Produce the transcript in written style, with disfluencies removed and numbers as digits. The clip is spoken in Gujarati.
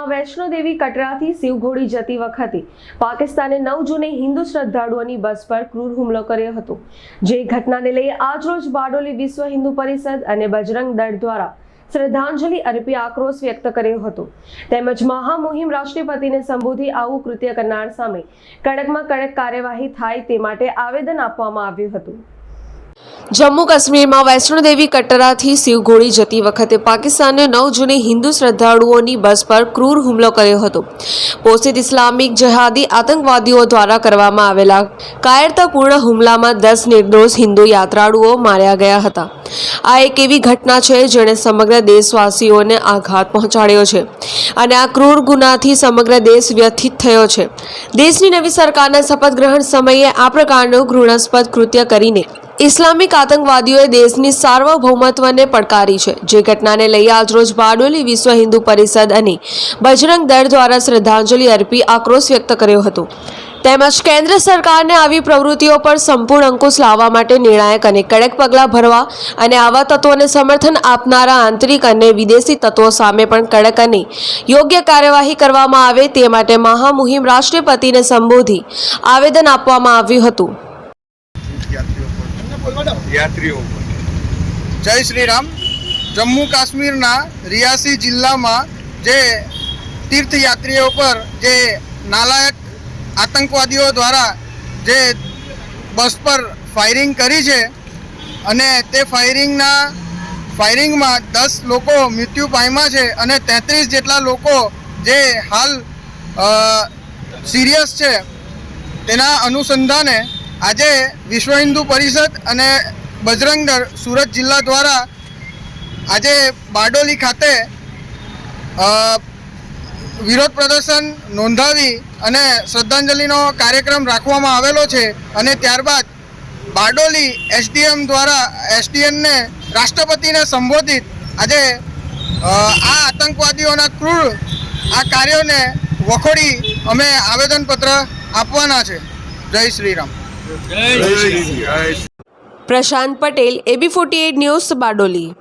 કાશ્મીરમાં વૈષ્ણોદેવી કટરાથી શિવઘોડી જતી વખતે પાકિસ્તાને 9 જૂને હિન્દુ શ્રદ્ધાળુઓની બસ પર ક્રૂર હુમલો કર્યો હતો, જે ઘટનાને લઈ આજરોજ બારડોલી વિશ્વ હિન્દુ પરિષદ અને બજરંગ દળ દ્વારા શ્રદ્ધાંજલિ અર્પી આક્રોશ વ્યક્ત કર્યો હતો, તેમજ મહામુહિમ રાષ્ટ્રપતિને સંબોધી આવું કૃત્ય કરનાર સામે કડકમાં કડક કાર્યવાહી થાય તે માટે આવેદન આપવામાં આવ્યું હતું। જમ્મુ કાશ્મીરમાં વૈષ્ણોદેવી કટરાથી શિવઘોડી જતી વખતે પાકિસ્તાને 9 જૂને હિન્દુ શ્રદ્ધાળુઓની બસ પર ક્રૂર હુમલો કર્યો હતો। પોષિત ઇસ્લામિક જહાદી આતંકવાદીઓ દ્વારા કરવામાં આવેલા કાયરતાપૂર્ણ હુમલામાં 10 નિર્દોષ હિન્દુ યાત્રાળુઓ માર્યા ગયા હતા। આ એક એવી ઘટના છે જેણે સમગ્ર દેશવાસીઓને આઘાત પહોંચાડ્યો છે અને આ ક્રૂર ગુનાથી સમગ્ર દેશ વ્યથિત થયો છે। દેશની નવી સરકારના શપથ ગ્રહણ સમયે આ પ્રકારનું ઘૃણાસ્પદ કૃત્ય કરીને ઇસ્લામિક આતંકવાદીઓએ દેશની સાર્વભૌમત્વને પડકારી છે, જે ઘટનાને લઈ આજરોજ બારડોલી વિશ્વ હિન્દુ પરિષદ અને બજરંગ દળ દ્વારા શ્રદ્ધાંજલિ અર્પી આક્રોશ વ્યક્ત કર્યો હતો, તેમજ કેન્દ્ર સરકારને આવી પ્રવૃત્તિઓ પર સંપૂર્ણ અંકુશ લાવવા માટે નિર્ણાયક અને કડક પગલાં ભરવા અને આવા તત્વોને સમર્થન આપનારા આંતરિક અને વિદેશી તત્વો સામે પણ કડક અને યોગ્ય કાર્યવાહી કરવામાં આવે તે માટે મહામુહિમ રાષ્ટ્રપતિને સંબોધી આવેદન આપવામાં આવ્યું હતું। यात्रियों जय श्री राम। जम्मू काश्मीरना रियासी जिल्लाમાં જે તીર્થયાત્રીઓ પર જે નાલાયક આતંકવાદીઓ દ્વારા જે બસ પર ફાયરિંગ કરી છે અને તે ફાયરિંગમાં 10 લોકો મૃત્યુ પામ્યા છે અને 33 જેટલા લોકો જે હાલ સિરિયસ છે, તેના અનુસંધાને આજે વિશ્વ હિન્દુ પરિષદ અને બજરંગ દળ સુરત જિલ્લા દ્વારા આજે બારડોલી ખાતે વિરોધ પ્રદર્શન નોંધાવી અને શ્રદ્ધાંજલિનો કાર્યક્રમ રાખવામાં આવેલો છે અને ત્યારબાદ બારડોલી એસડીએમ દ્વારા એસડીએમને રાષ્ટ્રપતિને સંબોધિત આજે આ આતંકવાદીઓના ક્રૂર આ કાર્યોને વખોડી અમે આવેદનપત્ર આપવાના છે। જય શ્રી રામ। प्रशांत पटेल, AB48 न्यूज़, बारडोली।